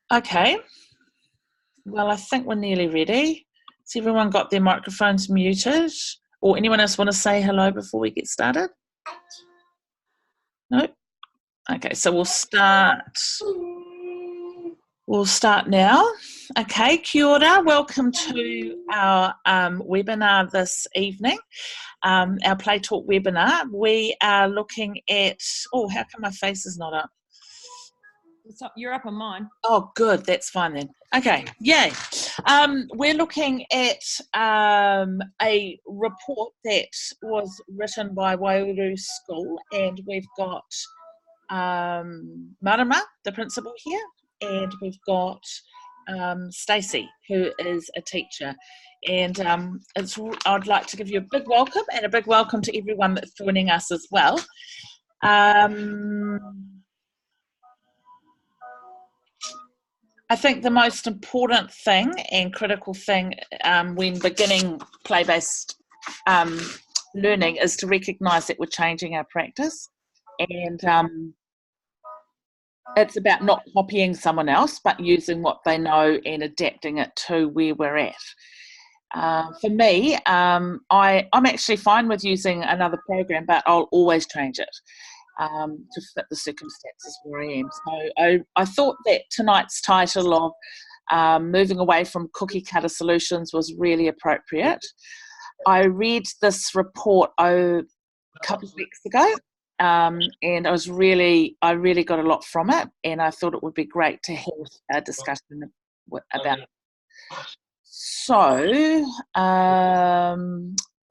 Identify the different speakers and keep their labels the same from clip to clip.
Speaker 1: Okay, well, I think we're nearly ready. Has everyone got their microphones muted? Or anyone else want to say hello before we get started? No? Okay, so we'll start. We'll start now. Okay, kia ora. Welcome to our webinar this evening, our Play Talk webinar. We are looking at, oh, how come my face is not up?
Speaker 2: You're up on mine.
Speaker 1: Oh, good. That's fine then. Okay, yay. We're looking at a report that was written by Waiouru School, and we've got Marama, the principal here, and we've got Stacey, who is a teacher. And I'd like to give you a big welcome, and a big welcome to everyone that's joining us as well. I think the most important thing and critical thing when beginning play-based learning is to recognise that we're changing our practice, and it's about not copying someone else but using what they know and adapting it to where we're at. For me, I'm actually fine with using another program, but I'll always change it to fit the circumstances where I am. So I thought that tonight's title of moving away from cookie cutter solutions was really appropriate. I read this report a couple of weeks ago, and I really got a lot from it, and I thought it would be great to have a discussion about it. So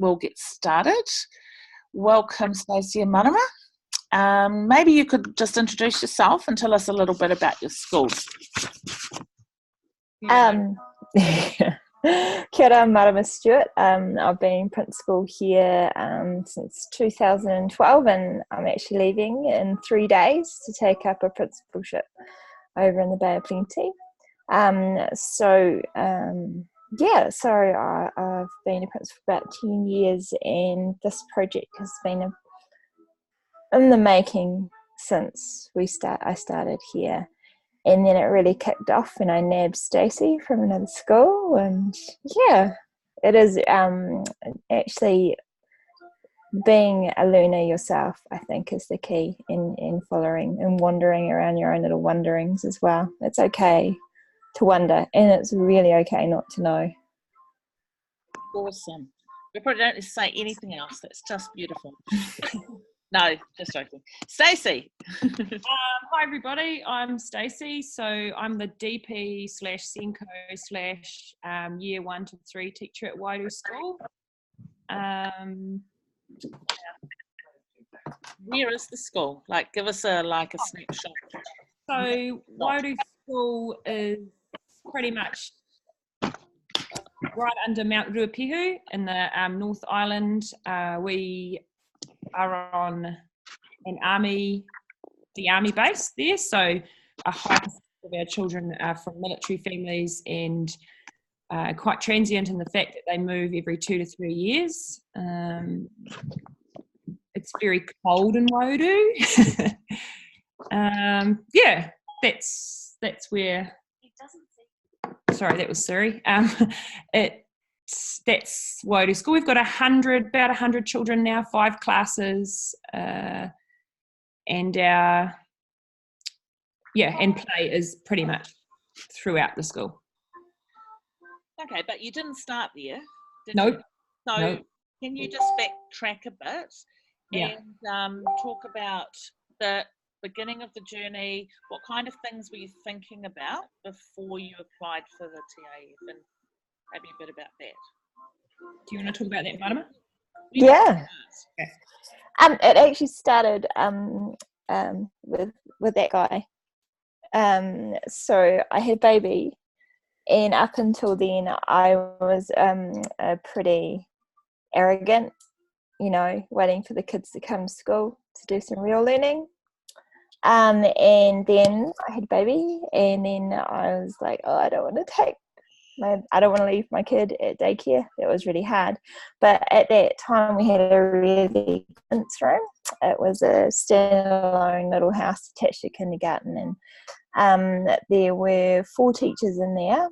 Speaker 1: we'll get started. Welcome, Stacey and Marama. Maybe you could just introduce yourself and tell us a little bit about your school.
Speaker 3: Kia ora, Marama Stewart. I've been principal here since 2012, and I'm actually leaving in 3 days to take up a principalship over in the Bay of Plenty. I've been a principal for about 10 years, and this project has been in the making since I started here. And then it really kicked off when I nabbed Stacey from another school, and yeah, it is actually being a learner yourself, I think, is the key in following and wandering around your own little wanderings as well. It's okay to wonder, and it's really okay not to know.
Speaker 1: Awesome. We probably don't say anything else. That's just beautiful. No, just joking. Stacey.
Speaker 2: Hi everybody, I'm Stacey. So I'm the DP / Senko / year 1 to 3 teacher at Waiouru School.
Speaker 1: Where is the school? Like, give us a snapshot.
Speaker 2: So Waiouru School is pretty much right under Mount Ruapihu in the North Island. We are on the army base there, so a high percentage of our children are from military families, and quite transient in the fact that they move every 2 to 3 years. It's very cold in Waiouru. That's where. Sorry, that was Siri. That's Waiouru School. We've got about 100 children now, 5 classes, and and play is pretty much throughout the school.
Speaker 1: Okay, but you didn't start there, did
Speaker 2: Nope.
Speaker 1: you? So
Speaker 2: nope.
Speaker 1: Can you just backtrack a bit and talk about the beginning of the journey? What kind of things were you thinking about before you applied for the TAF, and maybe a bit about that?
Speaker 2: Do you want to talk about that, Marama?
Speaker 3: Yeah. It actually started with that guy. So I had a baby, and up until then I was pretty arrogant, waiting for the kids to come to school to do some real learning. And then I had a baby, and then I was like, I don't want to leave my kid at daycare. It was really hard. But at that time, we had a really good room. It was a standalone little house attached to kindergarten, There were 4 teachers in there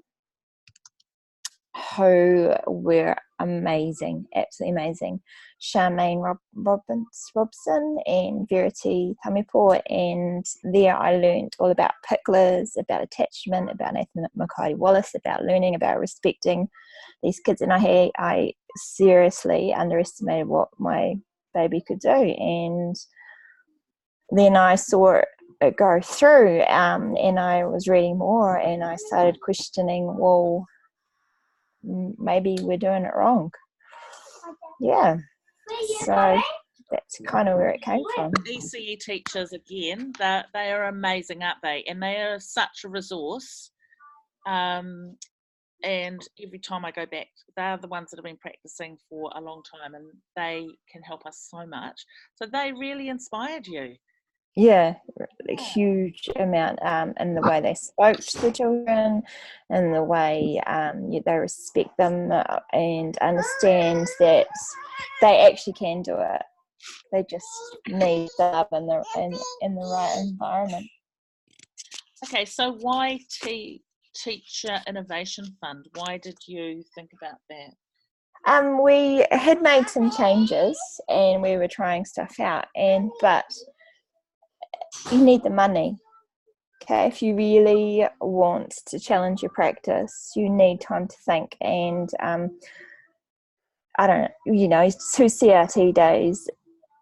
Speaker 3: who were amazing, absolutely amazing. Charmaine Robson and Verity Tamipo, and there I learned all about picklers, about attachment, about Nathan Mackay Wallace, about learning, about respecting these kids. And I seriously underestimated what my baby could do. And then I saw it go through, and I was reading more, and I started questioning, well, maybe we're doing it wrong. Yeah. So that's kind of where it came from.
Speaker 1: ECE teachers, again, they are amazing, aren't they? And they are such a resource. And every time I go back, they're the ones that have been practicing for a long time, and they can help us so much. So they really inspired you.
Speaker 3: Yeah, a huge amount in the way they spoke to the children, and the way they respect them and understand that they actually can do it. They just need the love in the right environment.
Speaker 1: Okay, so why Teacher Innovation Fund? Why did you think about that?
Speaker 3: We had made some changes and we were trying stuff out, but you need the money. Okay, if you really want to challenge your practice, you need time to think. And I don't know, 2 CRT days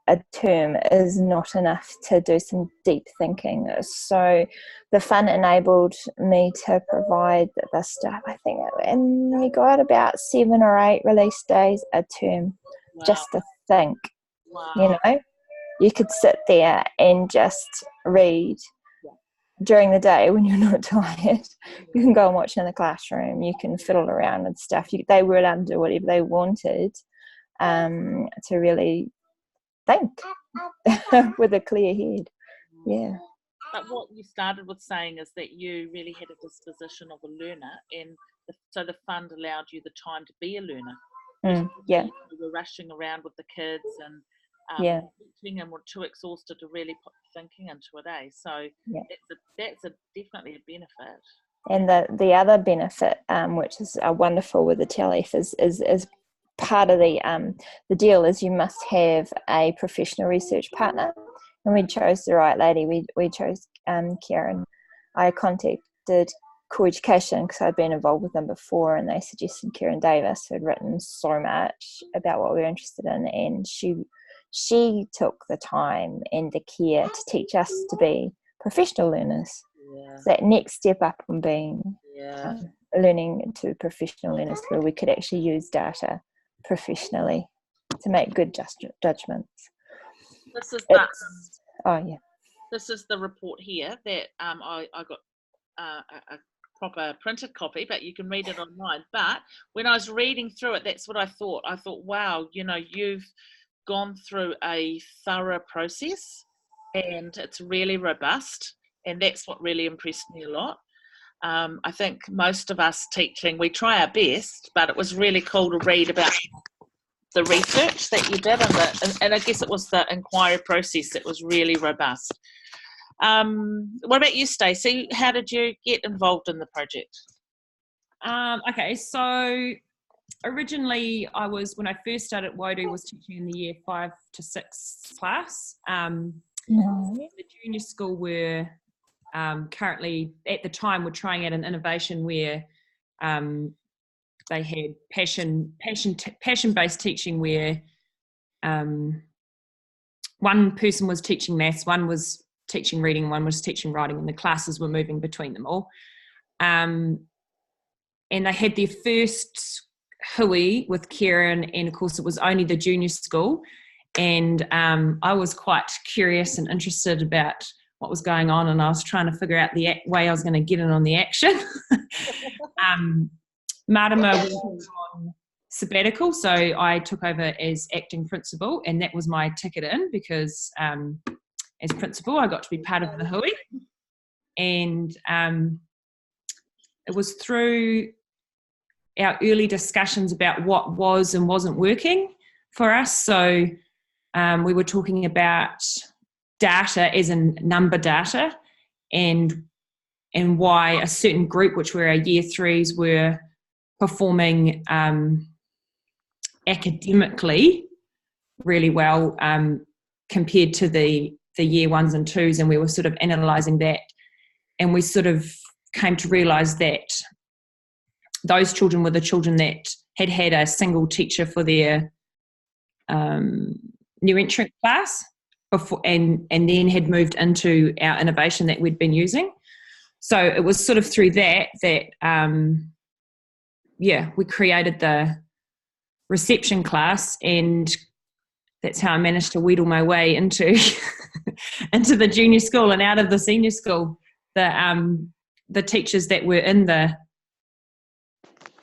Speaker 3: a term is not enough to do some deep thinking. So the fund enabled me to provide the stuff, I think, and we got about 7 or 8 release days a term. Wow. Just to think. Wow. You could sit there and just read during the day when you're not tired. You can go and watch in the classroom. You can fiddle around and stuff. They were allowed to do whatever they wanted to really think with a clear head. Yeah.
Speaker 1: But what you started with saying is that you really had a disposition of a learner, and so the fund allowed you the time to be a learner.
Speaker 3: Yeah.
Speaker 1: You were rushing around with the kids and teaching, and were too exhausted to really put thinking into it. So that's definitely a benefit.
Speaker 3: And the other benefit, which is wonderful with the TLF, is part of the deal is you must have a professional research partner, and we chose the right lady. We chose Karen. I contacted Co-Education because I'd been involved with them before, and they suggested Karen Davis, who had written so much about what we were interested in, and she took the time and the care to teach us to be professional learners. Yeah. So that next step up from being learning to professional learners, where we could actually use data professionally to make good judgments.
Speaker 1: This is This is the report here that I got a proper printed copy, but you can read it online. But when I was reading through it, that's what I thought. I thought, wow, you've gone through a thorough process, and it's really robust, and that's what really impressed me a lot. I think most of us teaching, we try our best, but it was really cool to read about the research that you did, and I guess it was the inquiry process that was really robust. What about you, Stacey? How did you get involved in the project?
Speaker 2: Okay, so originally when I first started Waiouru, was teaching in the year 5 to 6 class. The junior school were currently, at the time, were trying out an innovation where they had passion-based teaching, where one person was teaching maths, one was teaching reading, one was teaching writing, and the classes were moving between them all. And they had their first hui with Kieran, and of course it was only the junior school, and I was quite curious and interested about what was going on, and I was trying to figure out the way I was going to get in on the action. Marama went on sabbatical, so I took over as acting principal, and that was my ticket in, because as principal I got to be part of the hui. And it was through our early discussions about what was and wasn't working for us. So we were talking about data as in number data, and and why a certain group, which were our year threes, were performing academically really well compared to the year ones and twos, and we were sort of analysing that, and we sort of came to realise that those children were the children that had had a single teacher for their new entrant class before, and then had moved into our innovation that we'd been using. So it was sort of through that we created the reception class, and that's how I managed to wheedle my way into into the junior school and out of the senior school. The teachers that were in that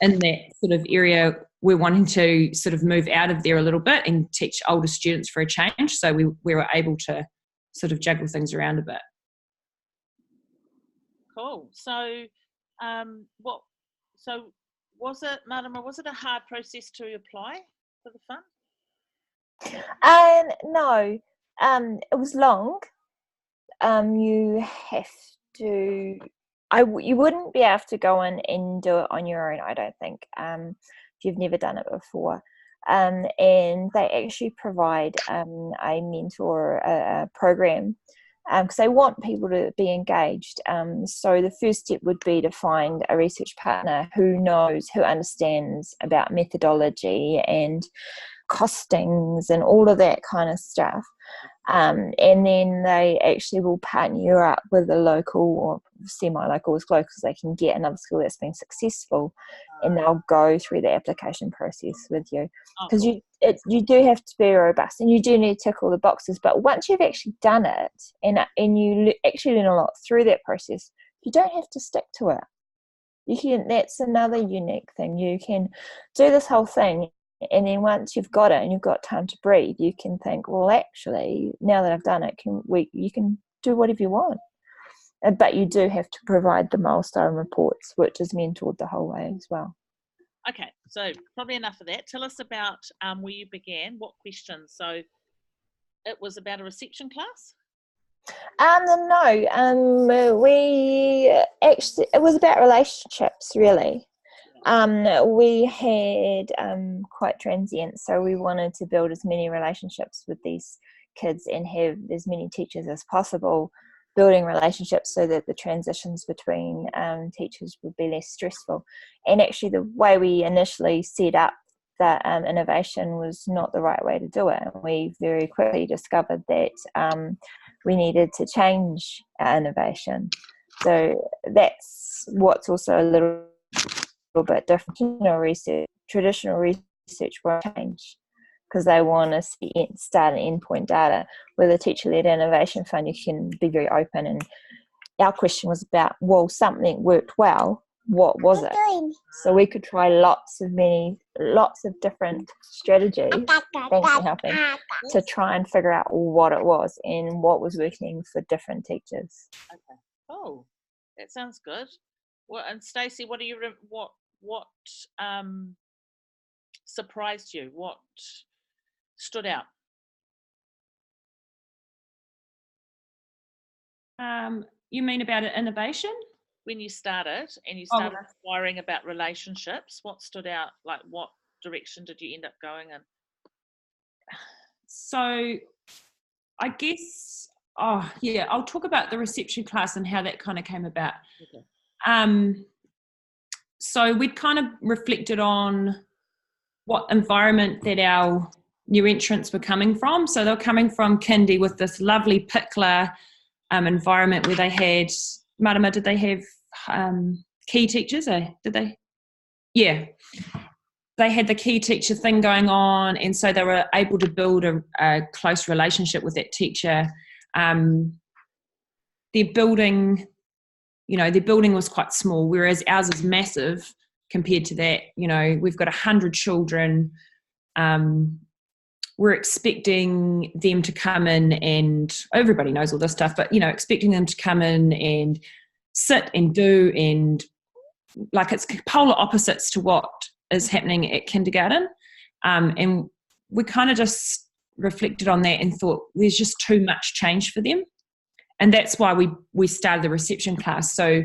Speaker 2: sort of area were wanting to sort of move out of there a little bit and teach older students for a change. So we were able to sort of juggle things around a bit.
Speaker 1: Cool. So, was it, Marama, was it a hard process to apply for the fund?
Speaker 3: No, it was long. You have to. You wouldn't be able to go in and do it on your own, I don't think, if you've never done it before. And they actually provide a mentor a program because they want people to be engaged. So the first step would be to find a research partner who understands about methodology and costings and all of that kind of stuff. And then they actually will partner you up with a local or semi-local, as close as they can get, another school that's been successful, and they'll go through the application process with you. Because you do have to be robust, and you do need to tick all the boxes. But once you've actually done it, and you actually learn a lot through that process, you don't have to stick to it. You can. That's another unique thing. You can do this whole thing, and then once you've got it and you've got time to breathe, you can think, well, actually, now that I've done it, you can do whatever you want. But you do have to provide the milestone reports, which is mentored the whole way as well.
Speaker 1: Okay, so probably enough of that. Tell us about where you began, what questions. So it was about a reception class? No, it was about relationships, really. We had quite transient, so we wanted to build as many relationships with these kids and have as many teachers as possible building relationships so that the transitions between teachers would be less stressful. And actually the way we initially set up that innovation was not the right way to do it. And we very quickly discovered that we needed to change our innovation. So that's what's also a little bit different. Traditional research won't change because they want to see start and end point data. With a teacher-led innovation fund, you can be very open. And our question was about, well, something worked well. What was it? So we could try lots of different strategies. Thanks for helping. To try and figure out what it was and what was working for different teachers. Okay. Oh, that sounds good. Well, and Stacey, what surprised you? What stood out?
Speaker 2: You mean about an innovation?
Speaker 1: When you started and you started inquiring about relationships, what stood out? Like, what direction did you end up going in?
Speaker 2: So I guess, I'll talk about the reception class and how that kind of came about. Okay. So we'd kind of reflected on what environment that our new entrants were coming from. So they were coming from kindy with this lovely Pikler environment where they had, Marama, did they have key teachers? Did they? Yeah. They had the key teacher thing going on, and so they were able to build a close relationship with that teacher. Their building was quite small, whereas ours is massive compared to that. You know, we've got 100 children. We're expecting them to come in, and everybody knows all this stuff, but, you know, expecting them to come in and sit and do, and like it's polar opposites to what is happening at kindergarten. And we kind of just reflected on that and thought there's just too much change for them. and that's why we started the reception class. So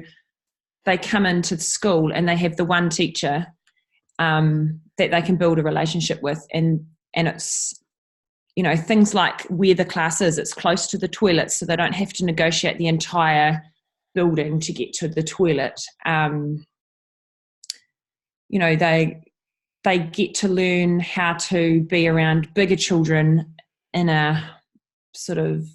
Speaker 2: they come into the school and they have the one teacher that they can build a relationship with, and it's, you know, things like where the class is, it's close to the toilet, so they don't have to negotiate the entire building to get to the toilet. You know, they get to learn how to be around bigger children in a sort of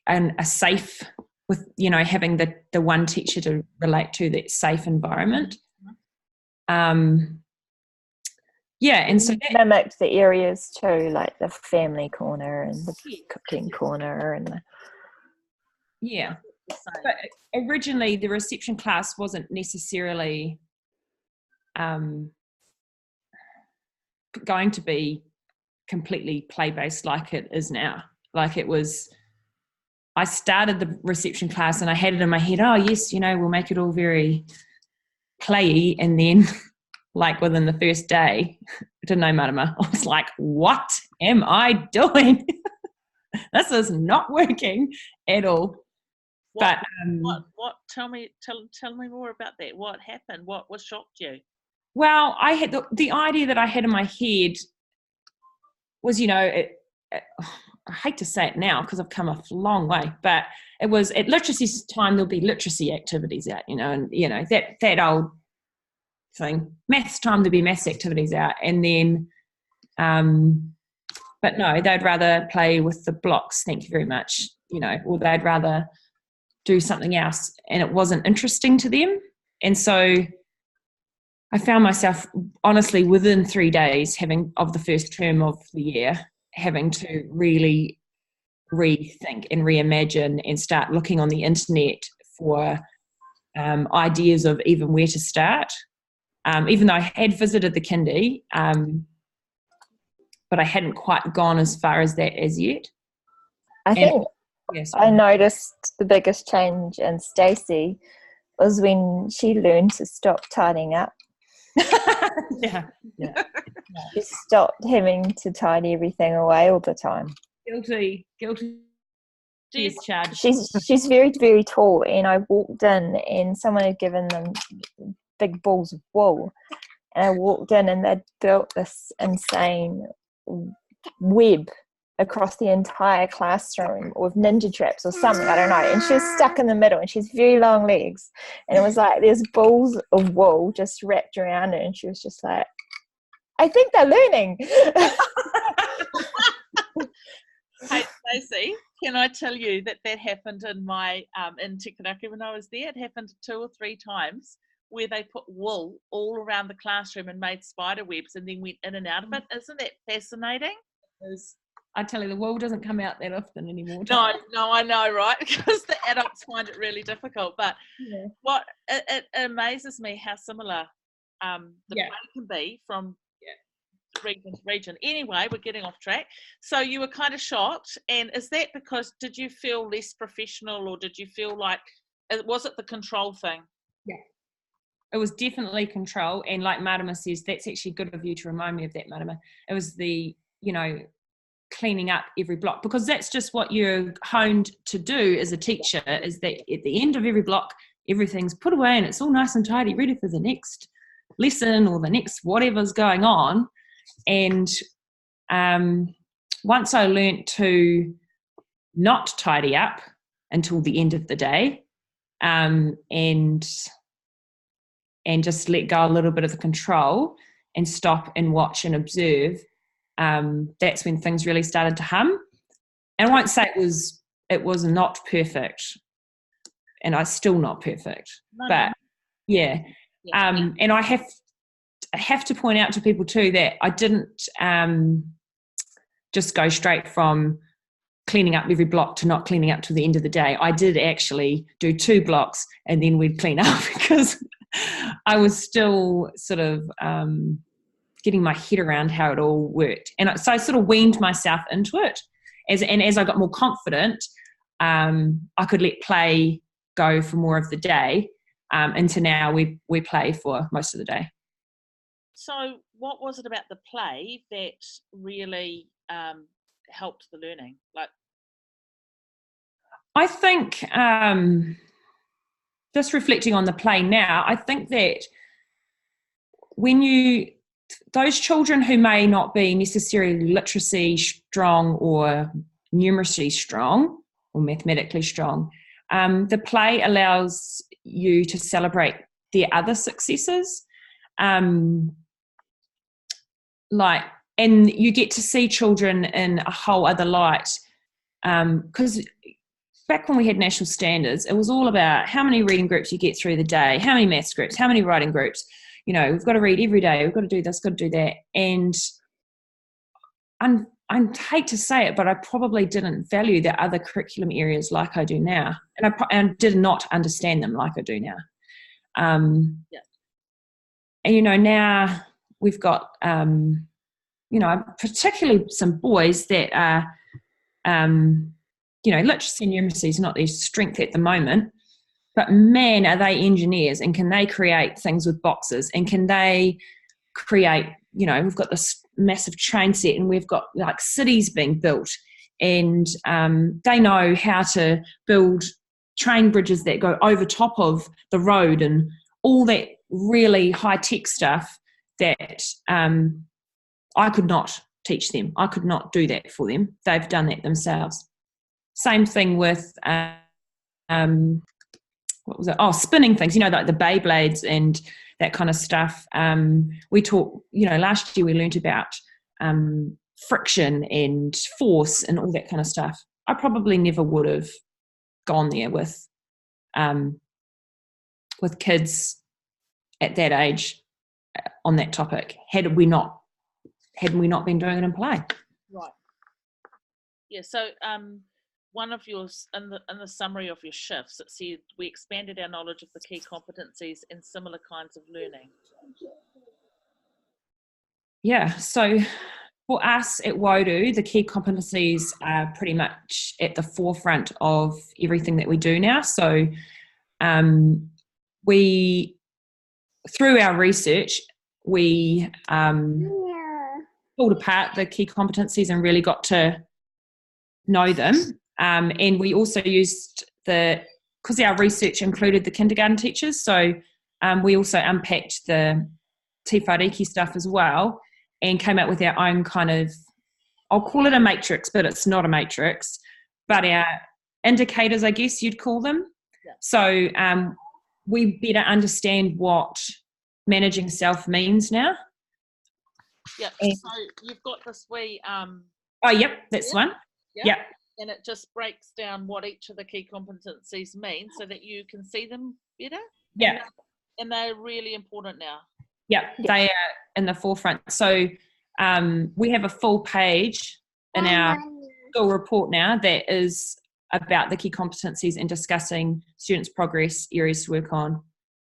Speaker 2: and a safe, with, you know, having the one teacher to relate to, that safe environment. And so that
Speaker 3: mimicked the areas too, like the family corner and the cooking corner and
Speaker 2: but originally the reception class wasn't necessarily going to be completely play-based like it is now. Like, it was, I started the reception class and I had it in my head, oh yes, you know, we'll make it all very playy, and then like within the first day, I didn't know Marama, I was like, what am I doing? This is not working at all.
Speaker 1: What tell me more about that. What happened? What shocked you?
Speaker 2: Well, I had the idea that I had in my head was, you know, I hate to say it now because I've come a long way, but it was at literacy time, there'll be literacy activities out, you know, and, you know, that old thing. Maths time, there'll be maths activities out. And then, but no, they'd rather play with the blocks, thank you very much, you know, or they'd rather do something else, and it wasn't interesting to them. And so I found myself, honestly, within 3 days of the first term of the year, having to really rethink and reimagine and start looking on the internet for ideas of even where to start. Even though I had visited the kindy, but I hadn't quite gone as far as that as yet.
Speaker 3: I noticed the biggest change in Stacey was when she learned to stop tidying up.
Speaker 2: Yeah.
Speaker 3: She stopped having to tidy everything away all the time.
Speaker 2: Guilty.
Speaker 3: She's very, very tall, and I walked in and someone had given them big balls of wool, and I walked in and they'd built this insane web across the entire classroom with ninja traps or something, I don't know, and she was stuck in the middle, and she's very long legs, and it was like there's balls of wool just wrapped around her, and she was just like, I think they're learning.
Speaker 1: Hey Stacey, can I tell you that happened in my in Tikaraki when I was there? It happened 2 or 3 times where they put wool all around the classroom and made spider webs and then went in and out of it. Isn't that fascinating?
Speaker 2: I tell you, the wool doesn't come out that often anymore.
Speaker 1: No, I know, right? Because the adults find it really difficult. But what it amazes me how similar the play can be from region to region. Anyway, we're getting off track. So you were kind of shocked, and is that because did you feel less professional, or did you feel like was it the control thing?
Speaker 2: Yeah, it was definitely control. And like Marama says, that's actually good of you to remind me of that, Marama. It was the, you know, cleaning up every block, because that's just what you're honed to do as a teacher, is that at the end of every block everything's put away and it's all nice and tidy, ready for the next lesson or the next whatever's going on. And once I learnt to not tidy up until the end of the day, and just let go a little bit of the control and stop and watch and observe, that's when things really started to hum. And I won't say it was not perfect, and I'm still not perfect, but yeah. And I have to point out to people too that I didn't just go straight from cleaning up every block to not cleaning up to the end of the day. I did actually do 2 blocks and then we'd clean up, because I was still sort of getting my head around how it all worked. And so I sort of weaned myself into it. As I got more confident, I could let play go for more of the day. Into now we play for most of the day.
Speaker 1: So what was it about the play that really helped the learning? Like,
Speaker 2: I think, just reflecting on the play now, I think that those children who may not be necessarily literacy strong or numeracy strong or mathematically strong, the play allows you to celebrate their other successes. And you get to see children in a whole other light. Because back when we had national standards, it was all about how many reading groups you get through the day, how many maths groups, how many writing groups. We've got to read every day, we've got to do this, got to do that. And I hate to say it, but I probably didn't value the other curriculum areas like I do now. And I did not understand them like I do now. And, now we've got, particularly some boys that are, literacy and numeracy is not their strength at the moment, but man, are they engineers, and can they create things with boxes, and can they create, we've got this massive train set and we've got like cities being built, and they know how to build train bridges that go over top of the road and all that really high-tech stuff that I could not teach them. I could not do that for them. They've done that themselves. Same thing with, what was it? Oh, spinning things, like the Beyblades and that kind of stuff. We taught, last year we learnt about friction and force and all that kind of stuff. I probably never would have gone there with kids at that age on that topic had we not been doing it in play.
Speaker 1: Right. Yeah. So one of yours in the summary of your shifts, it said we expanded our knowledge of the key competencies and similar kinds of learning.
Speaker 2: Yeah. So for us at Waiouru, the key competencies are pretty much at the forefront of everything that we do now. So we, through our research, we pulled apart the key competencies and really got to know them. And we also used because our research included the kindergarten teachers, so we also unpacked the Te Whariki stuff as well and came up with our own kind of, I'll call it a matrix, but it's not a matrix, but our indicators, I guess you'd call them. Yeah. So we better understand what managing self means now.
Speaker 1: Yeah. So you've got this wee
Speaker 2: oh, yep, that's one. Yep.
Speaker 1: And it just breaks down what each of the key competencies mean so that you can see them better.
Speaker 2: Yeah.
Speaker 1: And they're really important now.
Speaker 2: Yeah, they are in the forefront. So we have a full page in our school report now that is about the key competencies and discussing students' progress, areas to work on,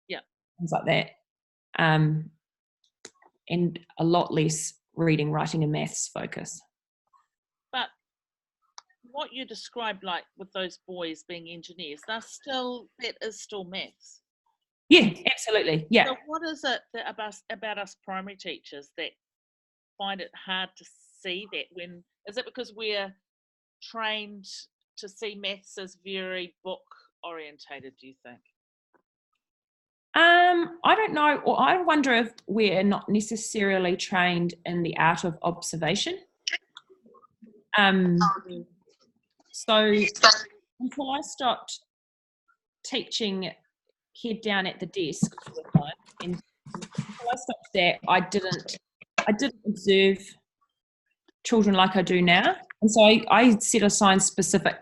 Speaker 2: things like that. And a lot less reading, writing and maths focus.
Speaker 1: But what you described, like with those boys being engineers, that is still maths.
Speaker 2: Yeah, absolutely. Yeah.
Speaker 1: So what is it about us primary teachers that find it hard to see that? Is it because we're trained to see maths as very book orientated, do you think?
Speaker 2: I don't know, or I wonder if we're not necessarily trained in the art of observation. So until I stopped teaching head down at the desk all the time, and until I stopped that, I didn't observe children like I do now. And so I set aside specific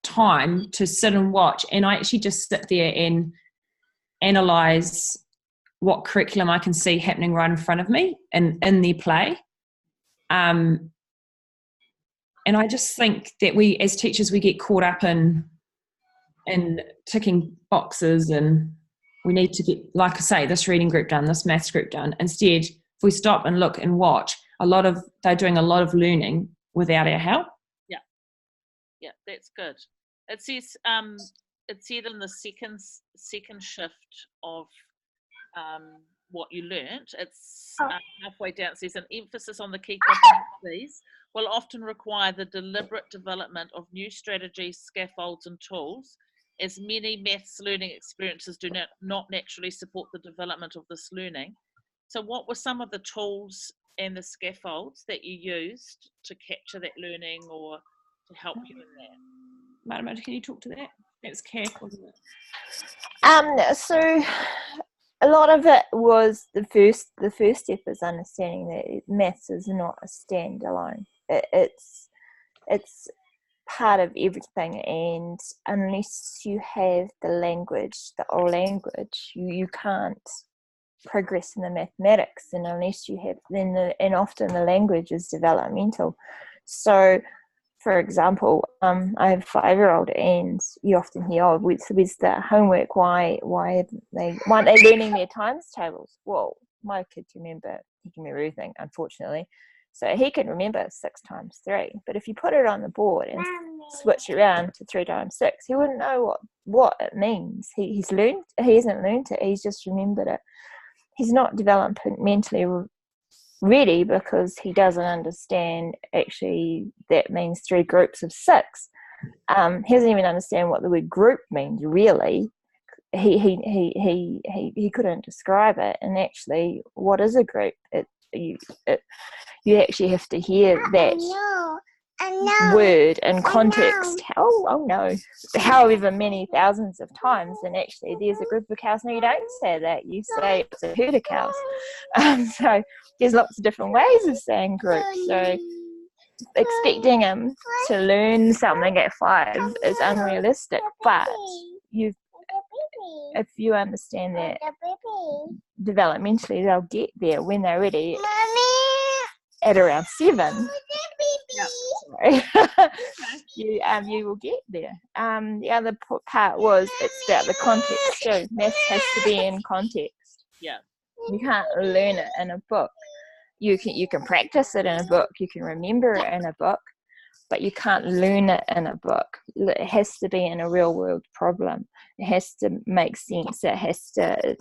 Speaker 2: time to sit and watch, and I actually just sit there and analyse what curriculum I can see happening right in front of me and in their play. And I just think that we, as teachers, we get caught up in ticking boxes, and we need to get, like I say, this reading group done, this maths group done. Instead, if we stop and look and watch, they're doing a lot of learning without our help.
Speaker 1: Yeah, that's good. It says it said in the second shift of what you learnt. It's halfway down. It says an emphasis on the key competencies will often require the deliberate development of new strategies, scaffolds and tools, as many maths learning experiences do not naturally support the development of this learning. So what were some of the tools and the scaffolds that you used to capture that learning or to help you in that?
Speaker 2: Marama, can you talk to that? That's CAF, wasn't it?
Speaker 3: So a lot of it was the first step is understanding that maths is not a standalone. It's part of everything, and unless you have the language, the oral language, you can't progress in the mathematics, and unless you have and often the language is developmental. So for example, I have a 5-year-old, and you often hear, oh, with the homework, why aren't they learning their times tables? Well, my kid he can remember everything, unfortunately. So he can remember 6 times 3. But if you put it on the board and switch it around to 3 times 6, he wouldn't know what it means. He hasn't learned it, he's just remembered it. He's not developmentally ready because he doesn't understand actually that means 3 groups of 6. He doesn't even understand what the word group means really. He couldn't describe it, and actually what is a group? You actually have to hear that word in context. Oh no, however many thousands of times, and actually there's a group of cows. No, you don't say that, you say it's a herd of cows. So there's lots of different ways of saying group. So expecting him to learn something at 5 is unrealistic, but if you understand that developmentally they'll get there when they're ready. At around 7, you will get there. The other part was it's about the context too. Maths has to be in context.
Speaker 1: Yeah,
Speaker 3: you can't learn it in a book. You can practice it in a book. You can remember it in a book, but you can't learn it in a book. It has to be in a real world problem. It has to make sense. It has to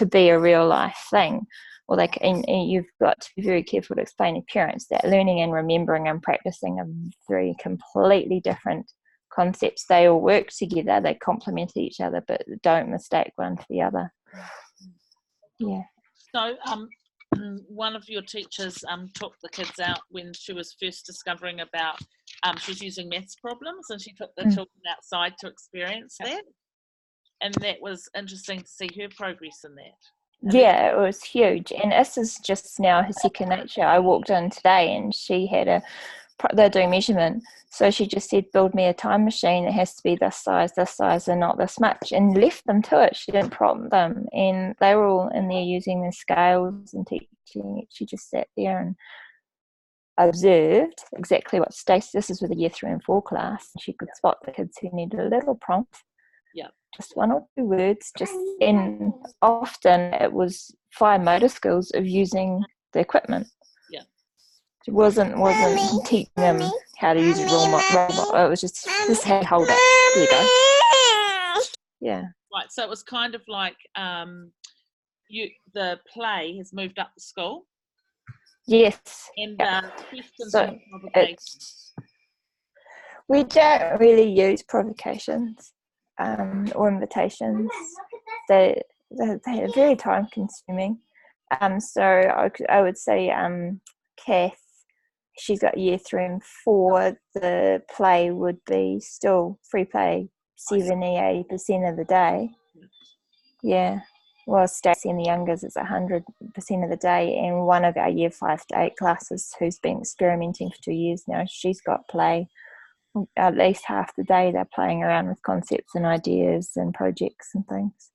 Speaker 3: be a real life thing. Or and you've got to be very careful to explain to parents that learning and remembering and practicing are 3 completely different concepts. They all work together, they complement each other, but don't mistake one for the other. Yeah.
Speaker 1: So one of your teachers took the kids out when she was first discovering about she was using maths problems, and she took the children outside to experience that, and that was interesting to see her progress in that.
Speaker 3: Yeah, it was huge. And this is just now her second nature. I walked in today and she had they're doing measurement. So she just said, build me a time machine. It has to be this size, and not this much. And left them to it. She didn't prompt them. And they were all in there using the scales and teaching it. She just sat there and observed exactly what Stacey, this is with a year 3 and 4 class. She could spot the kids who needed a little prompt.
Speaker 1: Yeah.
Speaker 3: Just 1 or 2 words, and often it was fine motor skills of using the equipment.
Speaker 1: Yeah.
Speaker 3: It wasn't teaching them how to use a robot. It was just how to hold it. There you go. Yeah.
Speaker 1: Right. So it was kind of like the play has moved up the school.
Speaker 3: Yes.
Speaker 1: And questions
Speaker 3: so
Speaker 1: and provocations.
Speaker 3: We don't really use provocations. Or invitations. They're very time consuming. So I would say Kath, she's got year 3 and 4. The play would be still free play 70-80% of the day. Yeah. Well, Stacey and the youngers is 100% of the day, and one of our year 5 to 8 classes who's been experimenting for 2 years now, she's got play. At least half the day they're playing around with concepts and ideas and projects and things.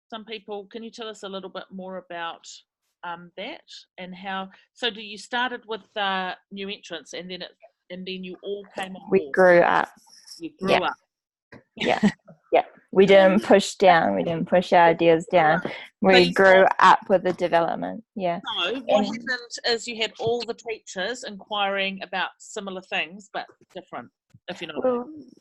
Speaker 1: Some people, can you tell us a little bit more about that and how? So, do you started with new entrants and then you all came on board?
Speaker 3: We grew up.
Speaker 1: You grew up.
Speaker 3: Yeah. We didn't push down. We didn't push our ideas down. We grew up with the development. Yeah.
Speaker 1: So what happened is you had all the teachers inquiring about similar things, but different, if you know what I mean.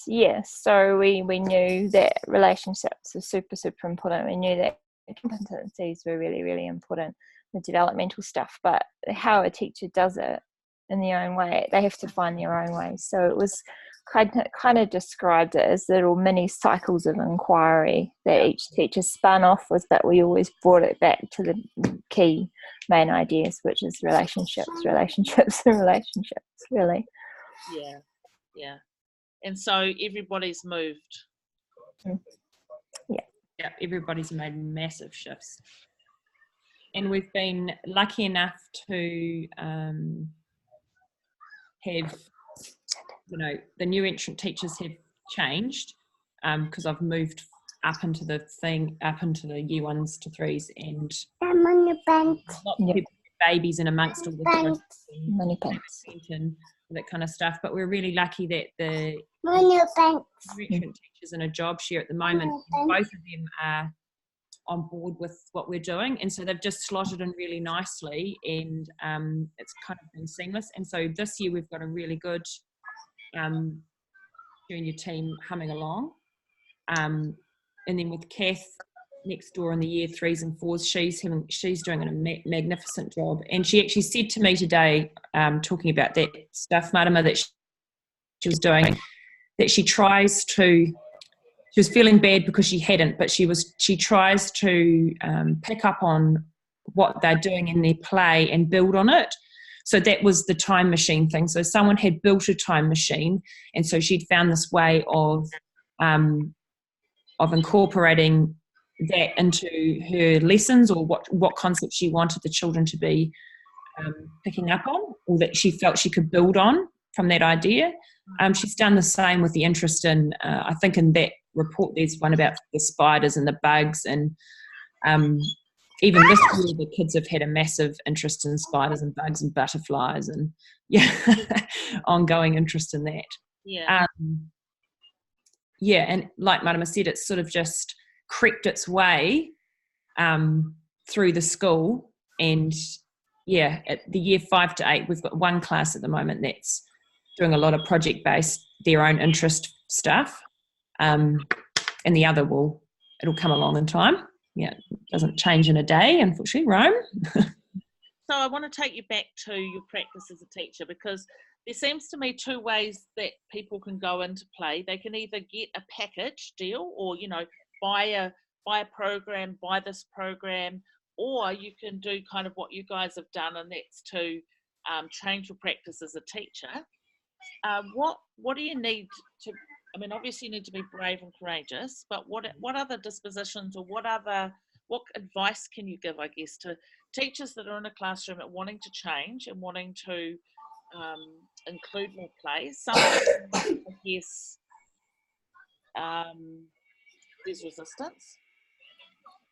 Speaker 3: Yes. So we knew that relationships were super, super important. We knew that competencies were really, really important, the developmental stuff. But how a teacher does it in their own way, they have to find their own way. So it was kind of described it as little mini cycles of inquiry that each teacher spun off with, but we always brought it back to the key main ideas, which is relationships, really.
Speaker 1: Yeah. And so everybody's moved.
Speaker 2: Yeah, everybody's made massive shifts. And we've been lucky enough to have, the new entrant teachers have changed because I've moved up into the year 1s to 3s, and lots of people have babies in amongst all the
Speaker 3: Many pants
Speaker 2: and that kind of stuff. But we're really lucky that the new entrant teachers in a job share at the moment, both of them are on board with what we're doing, and so they've just slotted in really nicely, and it's kind of been seamless. And so this year we've got a really good junior team humming along, and then with Kath next door in the year 3s and 4s, she's doing a magnificent job. And she actually said to me today, talking about that stuff, Marama, that she was doing, that she was feeling bad because she hadn't, but she tries to pick up on what they're doing in their play and build on it. So that was the time machine thing. So someone had built a time machine, and so she'd found this way of incorporating that into her lessons, or what concept she wanted the children to be picking up on, or that she felt she could build on from that idea. She's done the same with the interest in, I think in that report there's one about the spiders and the bugs, and even this year the kids have had a massive interest in spiders and bugs and butterflies, and ongoing interest in that. And like Marama said, it's sort of just crept its way through the school, and at the year 5 to 8 we've got one class at the moment that's doing a lot of project-based, their own interest stuff, and the other it'll come along in time. It doesn't change in a day, unfortunately, Rome.
Speaker 1: So I want to take you back to your practice as a teacher, because there seems to me 2 ways that people can go into play. They can either get a package deal, or buy a program, buy this program, or you can do kind of what you guys have done, and that's to change your practice as a teacher. What do you need to? I mean, obviously you need to be brave and courageous, but what other dispositions, or what advice can you give, I guess, to teachers that are in a classroom at wanting to change and wanting to include more plays? Some of them, I guess, there's resistance.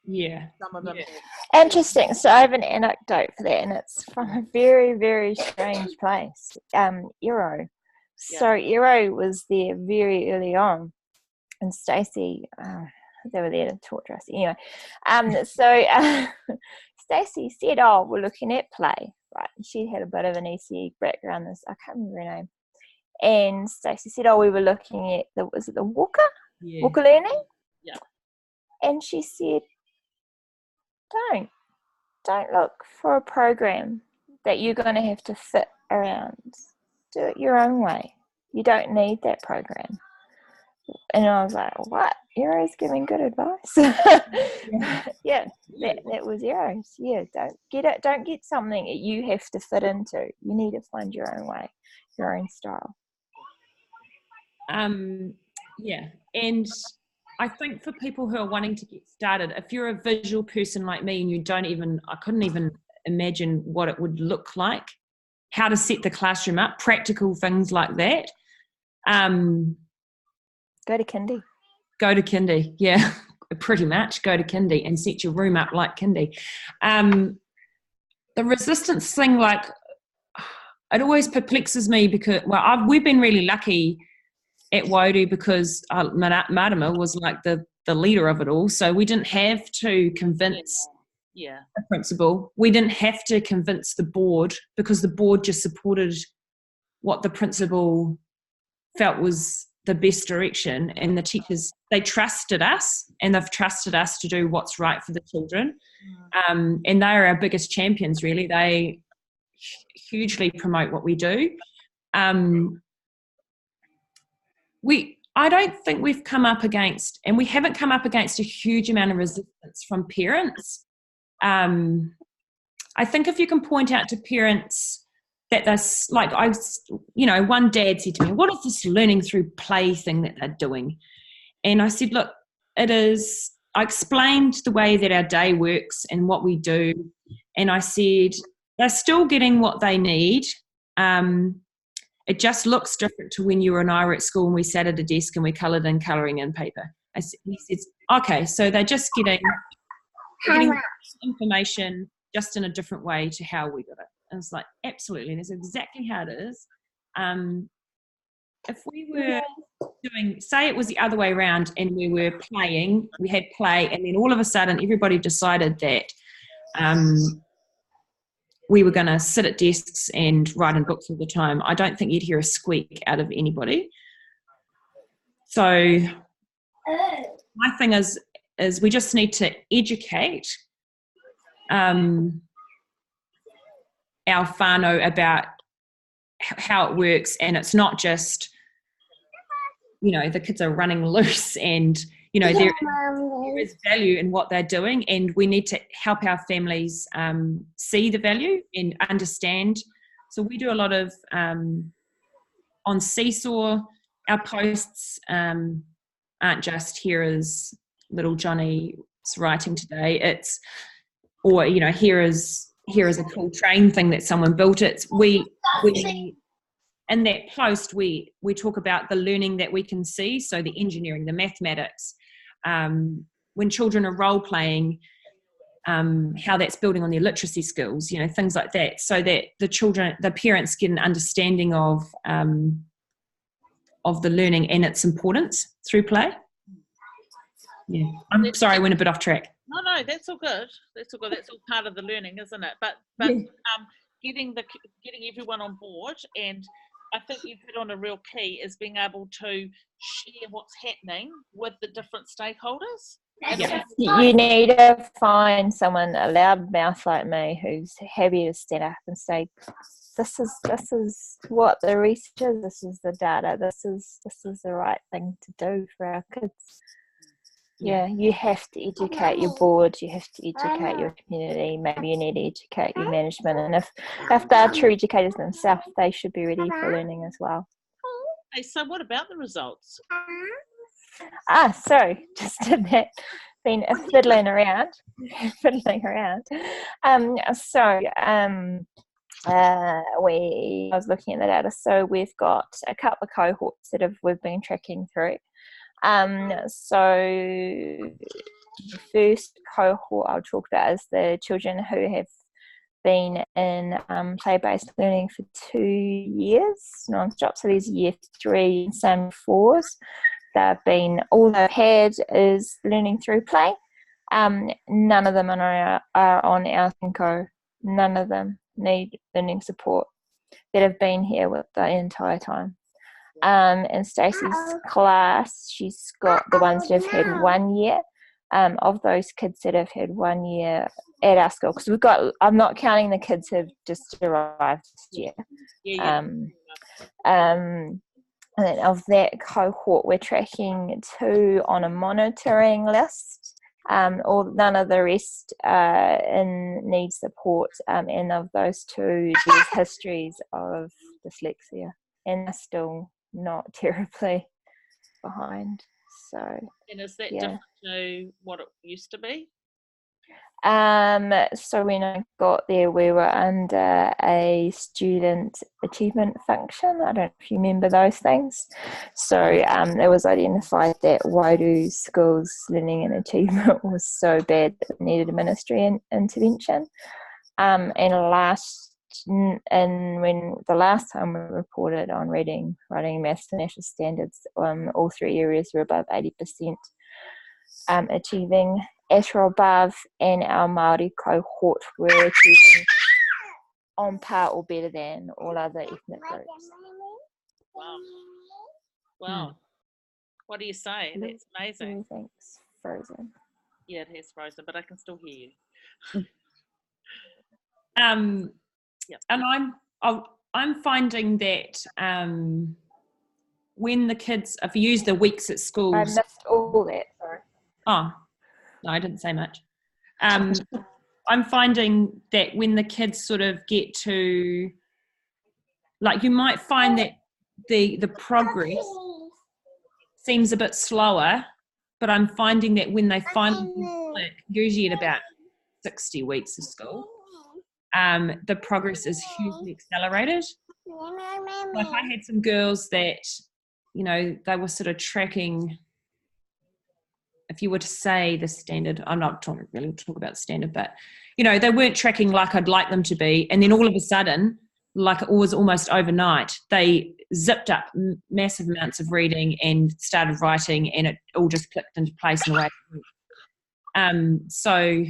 Speaker 1: Some of them.
Speaker 3: Interesting. So I have an anecdote for that, and it's from a very, very strange place. Eero. So Eero was there very early on, and Stacey, they were there to torture us anyway. So Stacey said, "Oh, we're looking at play." Right? She had a bit of an ECE background. I can't remember her name. And Stacey said, "Oh, we were looking at the Walker learning."
Speaker 1: Yeah.
Speaker 3: And she said, Don't look for a program that you're going to have to fit around. Do it your own way. You don't need that program. And I was like, what? Eero's giving good advice. That was Eero's. Don't get something that you have to fit into. You need to find your own way, your own style.
Speaker 2: And I think for people who are wanting to get started, if you're a visual person like me and I couldn't even imagine what it would look like, how to set the classroom up, practical things like that.
Speaker 3: Go to kindy.
Speaker 2: Pretty much go to kindy and set your room up like kindy. The resistance thing, it always perplexes me because, we've been really lucky at Waiouru because Marama was like the leader of it all. So we didn't have to convince the principal. We didn't have to convince the board because the board just supported what the principal felt was the best direction, and the teachers, they trusted us, and they've trusted us to do what's right for the children. And they are our biggest champions, really. They hugely promote what we do. I don't think we've come up against, and we haven't come up against a huge amount of resistance from parents. I think if you can point out to parents that there's, like, one dad said to me, what is this learning through play thing that they're doing? And I said, look, it is, I explained the way that our day works and what we do. And I said, they're still getting what they need. It just looks different to when you and I were at school and we sat at a desk and we coloured in colouring in paper. He says, okay, so they're just getting information just in a different way to how we got it. And it's like, absolutely, and it's exactly how it is. If we were doing, say it was the other way around and we were playing, we had play, and then all of a sudden everybody decided that we were going to sit at desks and write in books all the time, I don't think you'd hear a squeak out of anybody. So my thing is we just need to educate our whānau about how it works, and it's not just, the kids are running loose, and there is value in what they're doing, and we need to help our families see the value and understand. So we do a lot of on Seesaw. Our posts aren't just here is little Johnny's writing today. It's, or here is a cool train thing that someone built. It's we in that post we talk about the learning that we can see, so the engineering, the mathematics, when children are role playing, how that's building on their literacy skills, things like that, so that the parents get an understanding of the learning and its importance through play. Yeah, I'm sorry, I went a bit off track.
Speaker 1: No, that's all good. That's all good. That's all part of the learning, isn't it? But getting everyone on board, and I think you've hit on a real key, is being able to share what's happening with the different stakeholders.
Speaker 3: Yeah. You need to find someone, a loud mouth like me, who's happy to stand up and say, this is what the research is, this is the data, this is the right thing to do for our kids. Yeah, you have to educate your board, you have to educate your community, maybe you need to educate your management, and if they're true educators themselves, they should be ready for learning as well.
Speaker 1: Hey, so what about the results?
Speaker 3: Sorry, just did that. Been fiddling around. I was looking at the data. So we've got a couple of cohorts that we've been tracking through. So the first cohort I'll talk about is the children who have been in play-based learning for 2 years non-stop. So there's year 3 and some 4s. All they've had is learning through play. None of them are on our Thinko. None of them need learning support that have been here with the entire time. In Stacey's class, she's got the ones that have had 1 year. Of those kids that have had 1 year at our school, because I'm not counting the kids who've just arrived this year. And then of that cohort, we're tracking 2 on a monitoring list, or none of the rest need support. And of those 2, there's histories of dyslexia, and they're still not terribly behind. So,
Speaker 1: and is that different to what it used to be?
Speaker 3: So when I got there, we were under a student achievement function. I don't know if you remember those things. So it was identified that Waiouru School's learning and achievement was so bad that it needed a ministry intervention. And last and when the last time we reported on reading, writing, maths to national standards, all 3 areas were above 80%, achieving at or above, and our Māori cohort were achieving on par or better than all other ethnic groups.
Speaker 1: Wow. Wow. What do you say? That's amazing.
Speaker 3: Everything's frozen.
Speaker 1: Yeah, it has frozen, but I can still hear you.
Speaker 2: Yep. And I'm finding that when the kids, if you use the weeks at schools,
Speaker 3: I missed all that. Sorry.
Speaker 2: Oh, no, I didn't say much. I'm finding that when the kids sort of get to, like, you might find that the progress seems a bit slower, but I'm finding that when they finally click, usually at about 60 weeks of school, the progress is hugely accelerated. Like, I had some girls that, you know, they were sort of tracking, if you were to say the standard, I'm not really talk about the standard, but, you know, they weren't tracking like I'd like them to be. And then all of a sudden, like it was almost overnight, they zipped up massive amounts of reading and started writing, and it all just clicked into place in a way. So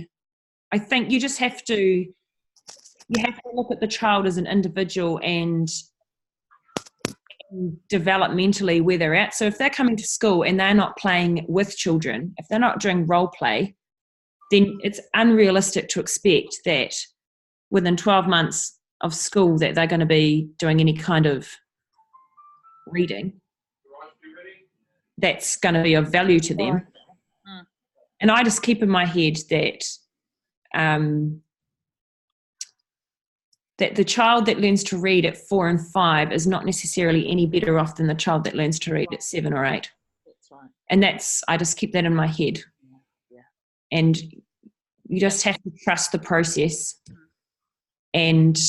Speaker 2: I think you just have to look at the child as an individual and developmentally where they're at. So if they're coming to school and they're not playing with children, if they're not doing role play, then it's unrealistic to expect that within 12 months of school that they're going to be doing any kind of reading that's going to be of value to them. And I just keep in my head that that the child that learns to read at 4 and 5 is not necessarily any better off than the child that learns to read at 7 or 8.
Speaker 1: That's right.
Speaker 2: And I just keep that in my head.
Speaker 1: Yeah.
Speaker 2: And you just have to trust the process. And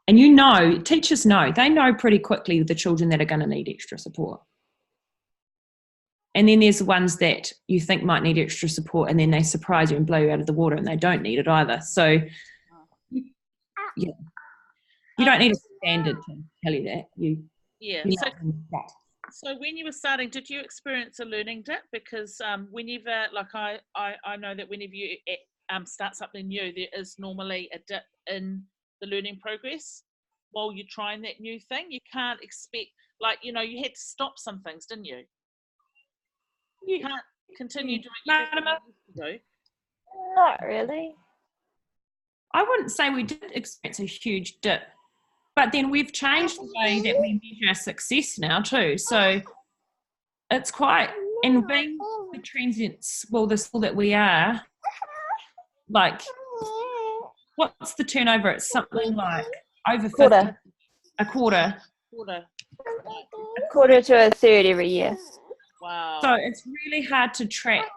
Speaker 2: you know, teachers know, they know pretty quickly the children that are going to need extra support. And then there's the ones that you think might need extra support, and then they surprise you and blow you out of the water, and they don't need it either. So, yeah, you don't need a standard to tell you that.
Speaker 1: So when you were starting, did you experience a learning dip? Because whenever, like I know that whenever you start something new, there is normally a dip in the learning progress while you're trying that new thing. You can't expect, like, you know, you had to stop some things, didn't you? You can't continue doing
Speaker 2: Marama?
Speaker 3: Not really.
Speaker 2: I wouldn't say we did experience a huge dip, but then we've changed the way that we measure success now too. So it's quite, and being the transients, well, the school that we are, like, what's the turnover? It's something like over 50, a quarter
Speaker 3: to a third every year.
Speaker 1: Wow.
Speaker 2: So it's really hard to track.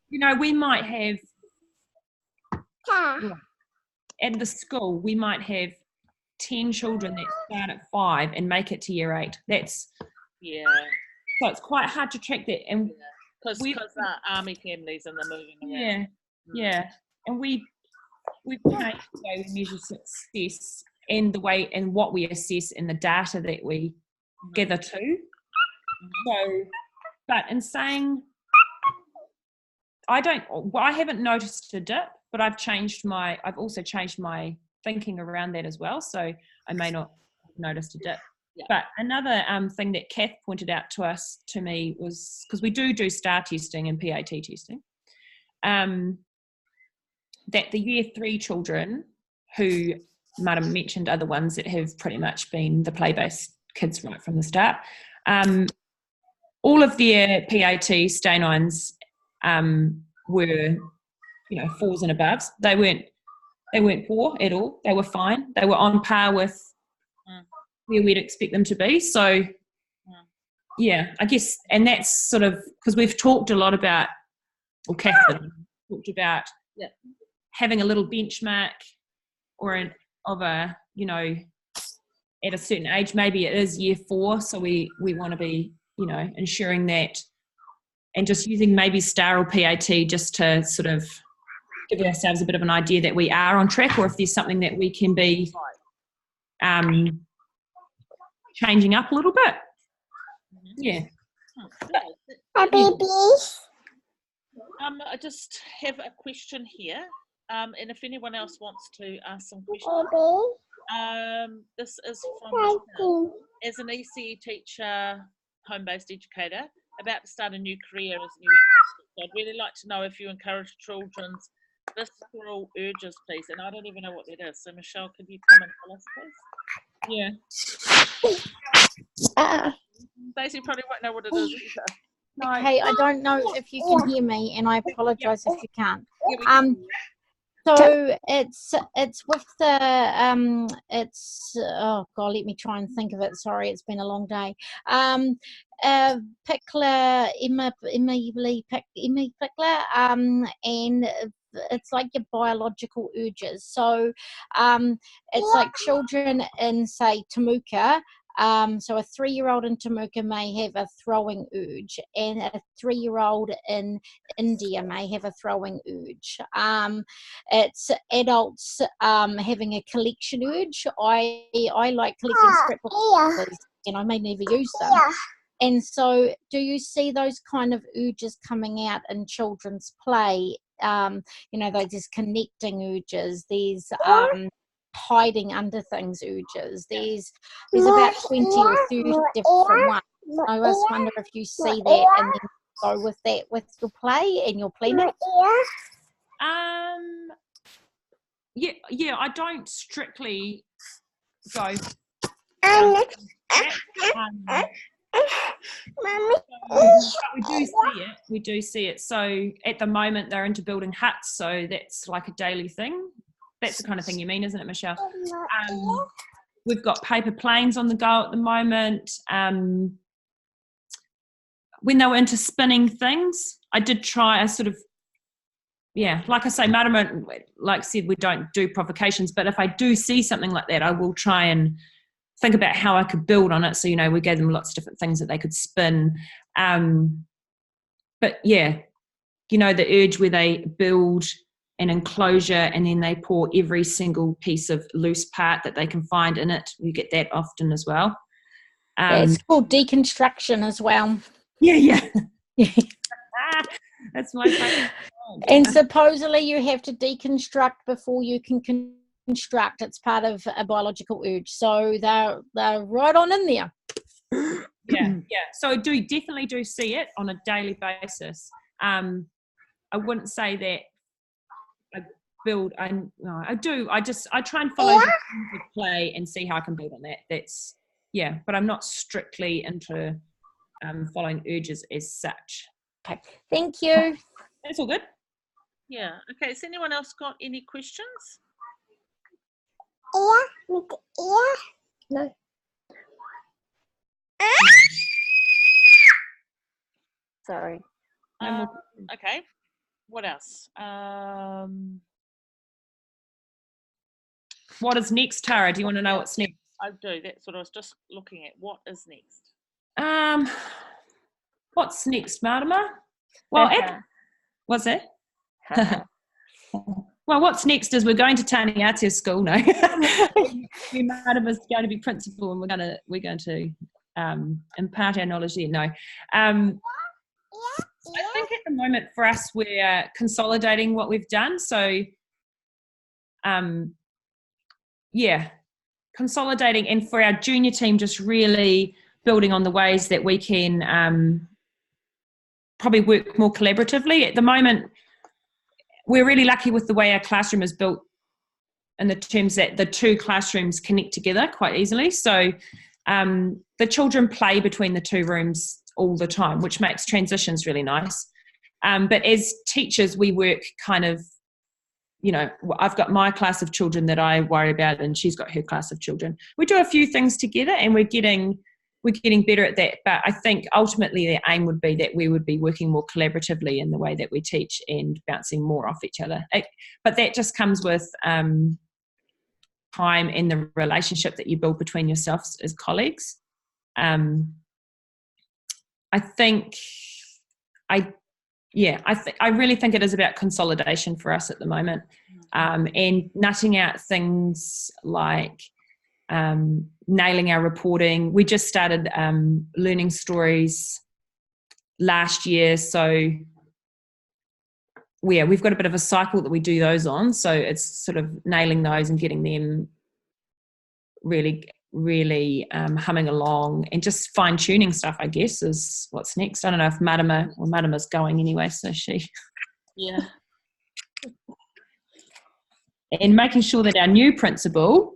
Speaker 2: You know, we might have, at the school, we might have 10 children that start at 5 and make it to year 8. That's, so it's quite hard to track that. And
Speaker 1: because army families and they're moving around.
Speaker 2: Yeah. And we've changed the way we measure success and the way and what we assess and the data that we gather too. So, but in saying, I haven't noticed a dip, but I've also changed my thinking around that as well. So I may not have noticed a dip. Yeah. But another thing that Kath pointed out to me was, because we do STAR testing and PAT testing, that the year 3 children who Marama mentioned are the ones that have pretty much been the play-based kids right from the start. All of their PAT stay 9s were, 4s and aboves. They weren't poor at all. They were fine. They were on par with where we'd expect them to be. So, yeah, I guess, and that's sort of, because we've talked a lot about, or Catherine talked about having a little benchmark at a certain age. Maybe it is year 4, so we want to be, ensuring that, and just using maybe STAR or PAT just to sort of give ourselves a bit of an idea that we are on track, or if there's something that we can be changing up a little bit. Yeah.
Speaker 1: I just have a question here, and if anyone else wants to ask some questions, this is from Michelle. As an ECE teacher, home-based educator, about to start a new career as new so I'd really like to know if you encourage children's visceral urges, please. And I don't even know what that is. So Michelle, could you come and tell us, please? Yeah. Stacey probably won't know what it is either.
Speaker 4: No. Okay, I don't know if you can hear me, and I apologise if you can't. So it's with the oh god, let me try and think of it. Sorry, it's been a long day. Pickler, Emily Pickler, and it's like your biological urges. So it's like children in, say, Temuka. So a 3-year-old in Temuka may have a throwing urge, and a 3-year-old in India may have a throwing urge. It's adults having a collection urge. I like collecting scrapbooks, and I may never use them. And so do you see those kind of urges coming out in children's play? Those connecting urges, these hiding under things urges. There's about 20 or 30 different ones. I just wonder if you see that and then go with that with your play and your planning.
Speaker 2: Yeah, I don't strictly go. We do see it. So at the moment they're into building huts, so that's like a daily thing. That's the kind of thing you mean, isn't it, Michelle? We've got paper planes on the go at the moment. When they were into spinning things, I did try like I say, Marama, like I said, we don't do provocations, but if I do see something like that, I will try and think about how I could build on it. So, we gave them lots of different things that they could spin. But yeah, the urge where they build an enclosure and then they pour every single piece of loose part that they can find in it. You get that often as well.
Speaker 4: It's called deconstruction as well.
Speaker 2: Yeah. That's my favorite.
Speaker 4: And supposedly you have to deconstruct before you can construct. It's part of a biological urge. So they're right on in there.
Speaker 2: Yeah. So I definitely do see it on a daily basis. I wouldn't say that I build. I do. I try and follow the play and see how I can build on that. That's but I'm not strictly into following urges as such.
Speaker 4: Okay, thank you.
Speaker 2: That's all good.
Speaker 1: Yeah. Okay. Has anyone else got any questions?
Speaker 3: No. Sorry.
Speaker 1: Okay. What else?
Speaker 2: What is next, Tara? Do you want to know what's next?
Speaker 1: I do. That's what I was just looking at. What is next?
Speaker 2: What's next, Marama? Well, what's it? Well, what's next is we're going to Taniatea School now. Marama's going to be principal, and we're going to impart our knowledge there. No. I think at the moment for us we're consolidating what we've done. So, consolidating, and for our junior team, just really building on the ways that we can probably work more collaboratively. At the moment, we're really lucky with the way our classroom is built in the terms that the two classrooms connect together quite easily. So the children play between the two rooms all the time, which makes transitions really nice. But as teachers, we work kind of, I've got my class of children that I worry about, and she's got her class of children. We do a few things together, and we're getting better at that. But I think ultimately the aim would be that we would be working more collaboratively in the way that we teach and bouncing more off each other. But that just comes with time and the relationship that you build between yourselves as colleagues. I think yeah, I really think it is about consolidation for us at the moment, and nutting out things like nailing our reporting. We just started learning stories last year, so we've got a bit of a cycle that we do those on. So it's sort of nailing those and getting them really humming along, and just fine-tuning stuff, I guess, is what's next. I don't know if Marama's going anyway, so she...
Speaker 1: Yeah.
Speaker 2: And making sure that our new principal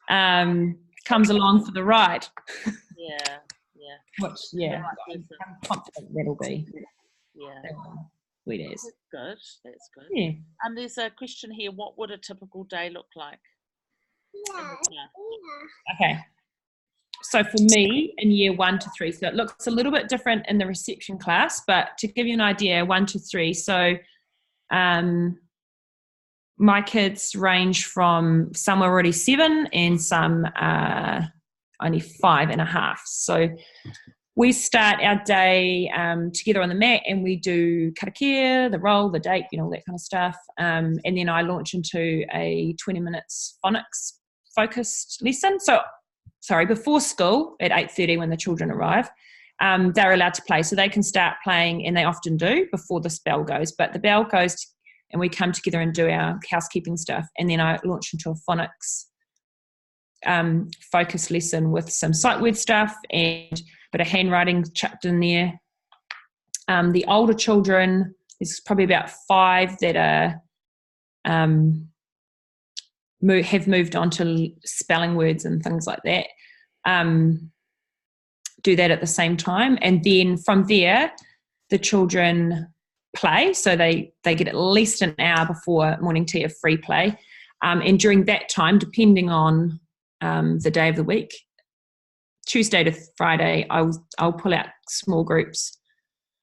Speaker 2: comes along for the ride.
Speaker 1: Yeah.
Speaker 2: Which, I'm confident that'll be.
Speaker 1: Yeah.
Speaker 2: Sweet as.
Speaker 1: That's good.
Speaker 2: Yeah.
Speaker 1: And there's a question here, what would a typical day look like?
Speaker 2: Okay. So for me, in year 1 to 3, so it looks a little bit different in the reception class, but to give you an idea, 1 to 3, so my kids range from some are already 7 and some are only 5.5. So we start our day together on the mat, and we do karakia, the roll, the date, all that kind of stuff. And then I launch into a 20 minutes phonics focused lesson. So, sorry, before school at 8:30 when the children arrive, they're allowed to play. So they can start playing, and they often do before this bell goes. But the bell goes and we come together and do our housekeeping stuff. And then I launch into a phonics focus lesson with some sight word stuff and a bit of handwriting chucked in there. The older children, there's probably about 5 that are have moved on to spelling words and things like that. Do that at the same time, and then from there the children play, so they get at least an hour before morning tea of free play, and during that time, depending on the day of the week, Tuesday to Friday, I'll pull out small groups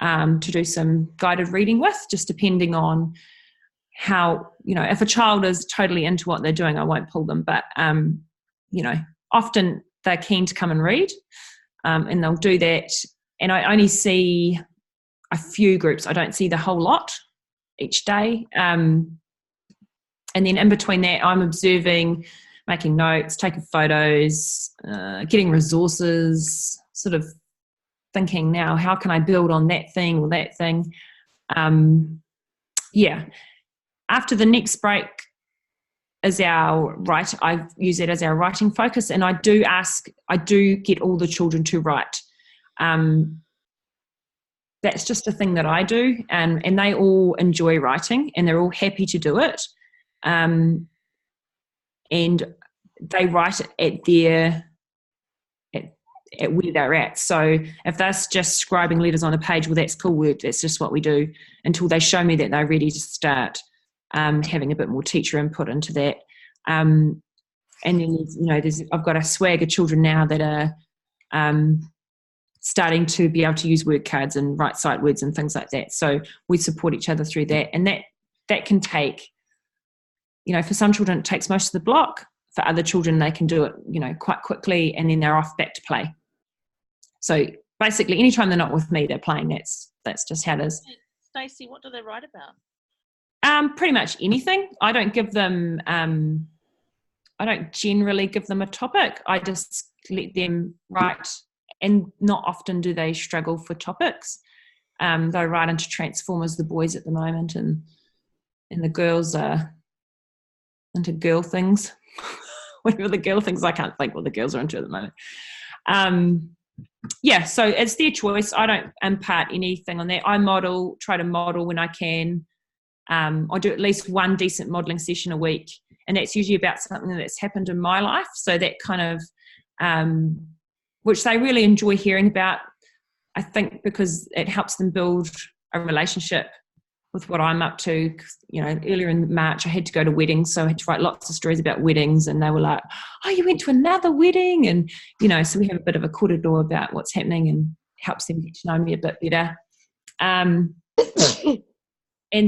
Speaker 2: to do some guided reading with, just depending on how, if a child is totally into what they're doing, I won't pull them, but often they're keen to come and read, and they'll do that. And I only see a few groups. I don't see the whole lot each day. And then in between that, I'm observing, making notes, taking photos, getting resources, sort of thinking now, how can I build on that thing or that thing? After the next break is I use it as our writing focus, and I do get all the children to write. That's just a thing that I do, and they all enjoy writing, and they're all happy to do it. And they write at where they're at. So if they're just scribing letters on a page, well, that's cool. That's just what we do until they show me that they're ready to start having a bit more teacher input into that. And then I've got a swag of children now that are starting to be able to use word cards and write sight words and things like that. So we support each other through that, and that can take, for some children it takes most of the block. For other children, they can do it, quite quickly, and then they're off back to play. So basically, anytime they're not with me, they're playing. That's just how it is.
Speaker 1: Stacey, what do they write about?
Speaker 2: Pretty much anything. I don't generally give them a topic. I just let them write, and not often do they struggle for topics. They write into Transformers, the boys at the moment, and the girls are into girl things. Whatever the girl things, I can't think what the girls are into at the moment. So it's their choice. I don't impart anything on that. I try to model when I can. I do at least one decent modelling session a week, and that's usually about something that's happened in my life. So that kind of, which they really enjoy hearing about, I think, because it helps them build a relationship with what I'm up to. Earlier in March, I had to go to weddings, so I had to write lots of stories about weddings, and they were like, oh, you went to another wedding? And, so we have a bit of a korero about what's happening, and helps them get to know me a bit better. And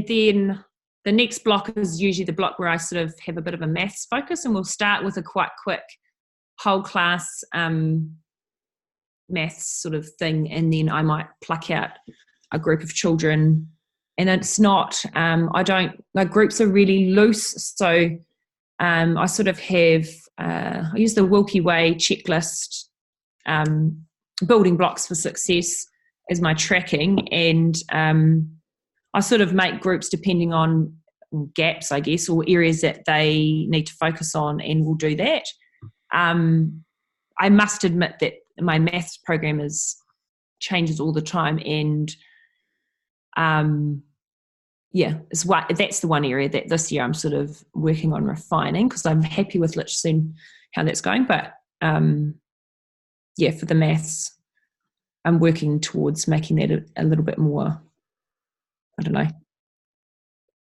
Speaker 2: then the next block is usually the block where I sort of have a bit of a maths focus, and we'll start with a quite quick whole class maths sort of thing, and then I might pluck out a group of children, and it's not, my groups are really loose. So I sort of have, I use the Wilkie Way checklist, building blocks for success as my tracking, and I sort of make groups depending on gaps, I guess, or areas that they need to focus on, and we'll do that. I must admit that my maths program changes all the time, and that's the one area that this year I'm sort of working on refining, because I'm happy with literacy how that's going, but for the maths I'm working towards making that a little bit more, I don't know,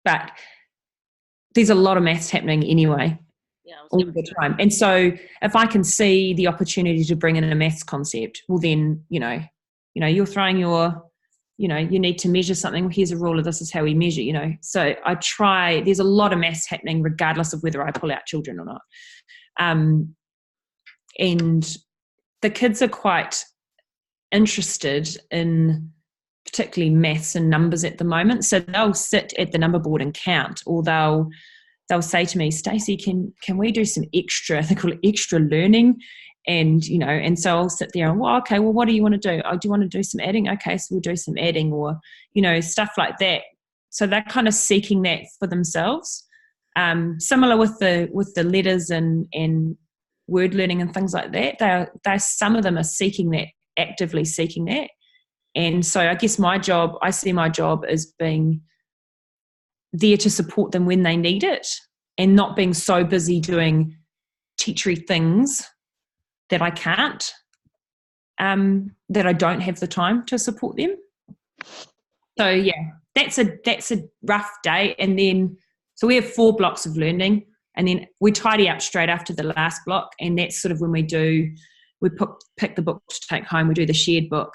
Speaker 2: but there's a lot of maths happening anyway, all the time. And so if I can see the opportunity to bring in a maths concept, well then, you're throwing you need to measure something. Here's a ruler. This is how we measure, So I try, there's a lot of maths happening regardless of whether I pull out children or not. And the kids are quite interested in particularly maths and numbers at the moment. So they'll sit at the number board and count, or they'll say to me, Stacey, can we do some extra, they call it extra learning? And, and so I'll sit there and, what do you want to do? Oh, do you want to do some adding? Okay, so we'll do some adding, or, stuff like that. So they're kind of seeking that for themselves. Similar with the letters and word learning and things like that. Some of them are seeking that, actively seeking that. And so I guess I see my job as being there to support them when they need it, and not being so busy doing teachery things that I can't, that I don't have the time to support them. So yeah, that's a rough day. And then, so we have 4 blocks of learning, and then we tidy up straight after the last block. And that's sort of when we pick the book to take home. We do the shared book.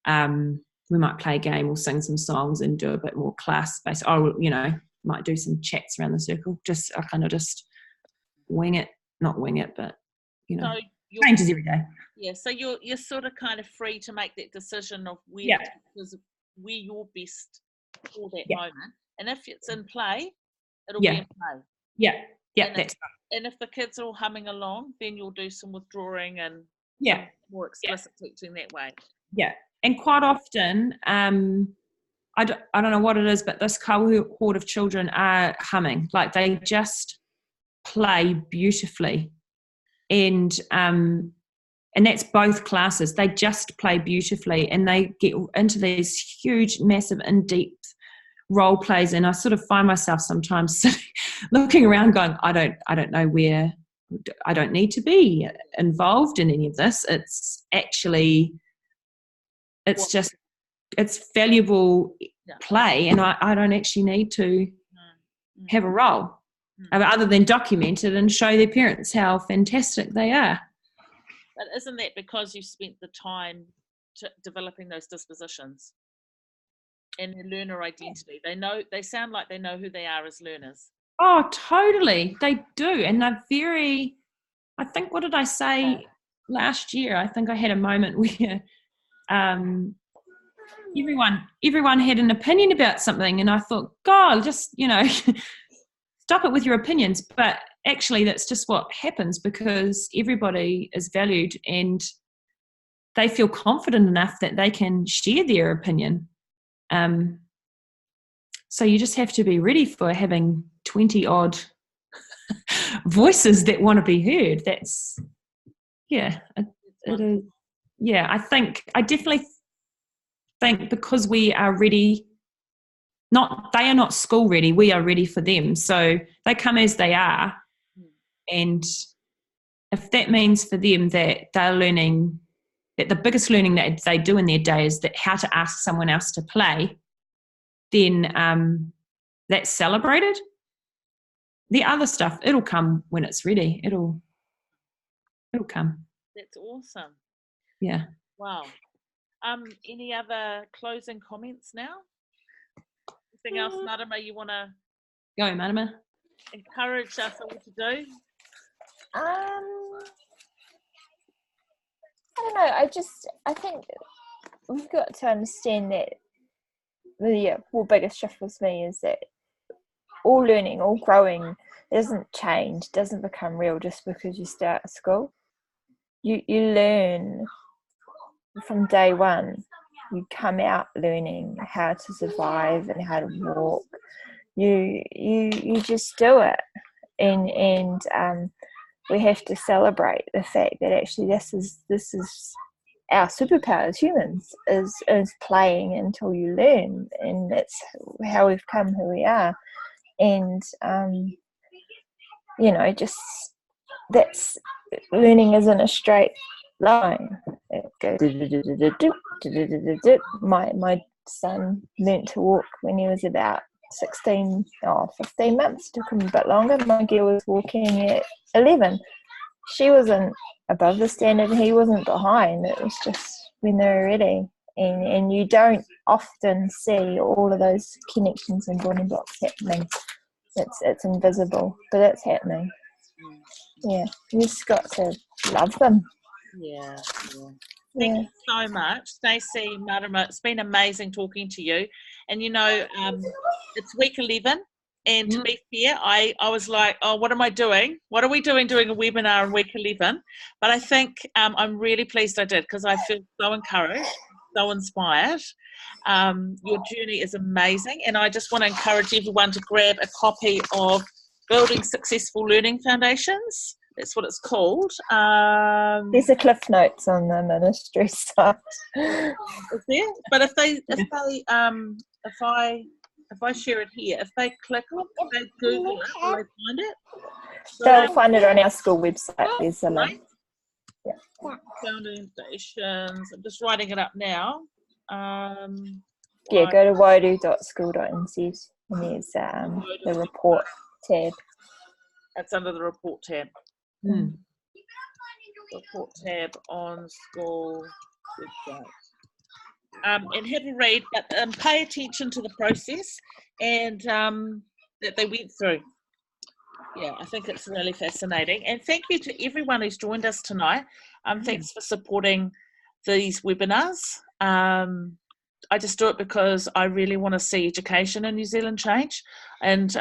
Speaker 2: We might play a game or sing some songs and do a bit more class-based. Might do some chats around the circle. I kind of just wing it, not wing it, but,
Speaker 1: So
Speaker 2: changes every day.
Speaker 1: Yeah, so you're sort of kind of free to make that decision of where you're best for that moment. And if it's in play, it'll be in play.
Speaker 2: Yeah,
Speaker 1: and
Speaker 2: that's
Speaker 1: right. And if the kids are all humming along, then you'll do some withdrawing and more explicit teaching that way. Yeah,
Speaker 2: and quite often, I don't know what it is, but this cohort of children are humming. Like, they just play beautifully. And that's both classes. They just play beautifully, and they get into these huge, massive, in-depth role plays. And I sort of find myself sometimes looking around going, I don't know where, I don't need to be involved in any of this. It's actually, it's valuable play, and I don't actually need to have a role other than document it and show their parents how fantastic they are.
Speaker 1: But isn't that because you spent the time developing those dispositions and their learner identity? They sound like they know who they are as learners.
Speaker 2: Oh, totally. They do. And they're very, I think, what did I say last year? I think I had a moment where everyone had an opinion about something, and I thought, God, just, stop it with your opinions. But actually that's just what happens, because everybody is valued and they feel confident enough that they can share their opinion. So you just have to be ready for having 20 odd voices that want to be heard. That's, it is. Yeah, I definitely think because we are ready, they are not school ready, we are ready for them. So they come as they are. And if that means for them that they're learning, that the biggest learning that they do in their day is that how to ask someone else to play, then that's celebrated. The other stuff, it'll come when it's ready. It'll come.
Speaker 1: That's awesome.
Speaker 2: Yeah.
Speaker 1: Wow. Any other closing comments now? Anything else, Marama, you want to
Speaker 2: go, Marama?
Speaker 1: Encourage us all to do?
Speaker 3: I don't know. I think we've got to understand that biggest shift with me is that all learning, all growing doesn't change, doesn't become real just because you start school. You learn from day one. You come out learning how to survive and how to walk. You just do it, and we have to celebrate the fact that actually this is our superpower as humans is playing until you learn, and that's how we've come who we are. And just that's learning isn't a straight line. It goes my son learnt to walk when he was about 15 months. Took him a bit longer. My girl was walking at 11. She wasn't above the standard, he wasn't behind. It was just when they were ready. And you don't often see all of those connections and building blocks happening. It's invisible, but it's happening. Yeah, you just got to love them.
Speaker 1: Yeah. Thank you so much, Stacey, Marama. It's been amazing talking to you. And it's week 11. And to be fair, I was like, oh, what am I doing? What are we doing a webinar in week 11? But I think I'm really pleased I did, because I feel so encouraged, so inspired. Your journey is amazing. And I just want to encourage everyone to grab a copy of Building Successful Learning Foundations. That's what it's called.
Speaker 3: There's a cliff notes on the ministry site.
Speaker 1: Is there? But if I share it here, if they click it, if they Google it, will they find it?
Speaker 3: They'll find it on our school website. There's a link. Yeah.
Speaker 1: Foundations. I'm just writing it up now.
Speaker 3: Go to waiouru.school.nz and there's the report tab.
Speaker 1: That's under the report tab. Report tab on school website. And have a read, but pay attention to the process and that they went through. Yeah, I think it's really fascinating. And thank you to everyone who's joined us tonight. Thanks for supporting these webinars. I just do it because I really want to see education in New Zealand change. And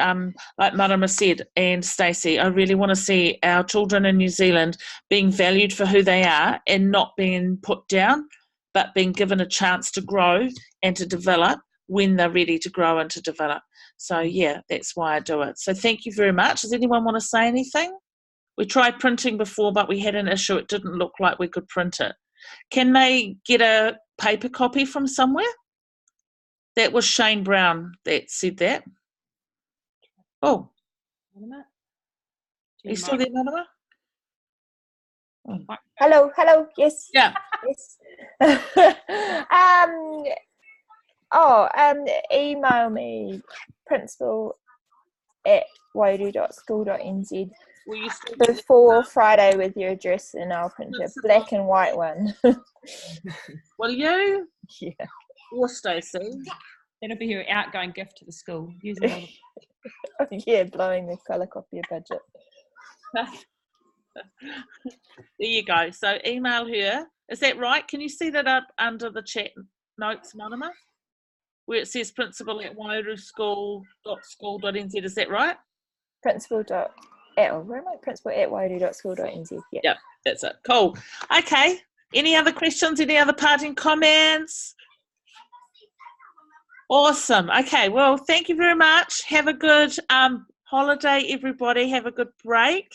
Speaker 1: like Marama said, and Stacey, I really want to see our children in New Zealand being valued for who they are and not being put down, but being given a chance to grow and to develop when they're ready to grow and to develop. So yeah, that's why I do it. So thank you very much. Does anyone want to say anything? We tried printing before, but we had an issue. It didn't look like we could print it. Can they get a paper copy from somewhere? That was Shane Brown that said that. Oh. Are you still there, Marama?
Speaker 3: Hello, yes.
Speaker 1: Yeah.
Speaker 3: Yes. Email me, principal@waiouru.school.nz before Friday with your address, and I'll print a black and white one.
Speaker 1: Will you?
Speaker 3: Yeah.
Speaker 1: Or Stacey?
Speaker 2: That'll be your outgoing gift to the school. Using all
Speaker 3: Yeah, blowing the colour copier budget.
Speaker 1: There you go. So email her. Is that right? Can you see that up under the chat notes, Marama? Where it says principal@waiouru.school.nz. Is that right?
Speaker 3: Principal@waiouru.school.nz.
Speaker 1: Yeah, that's it. Cool. Okay. Any other questions? Any other parting comments? Awesome. Okay. Well, thank you very much. Have a good holiday, everybody. Have a good break.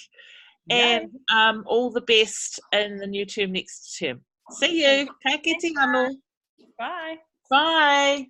Speaker 1: And all the best in the new term next term. See you. Ka kite anō.
Speaker 2: Bye.
Speaker 1: Bye.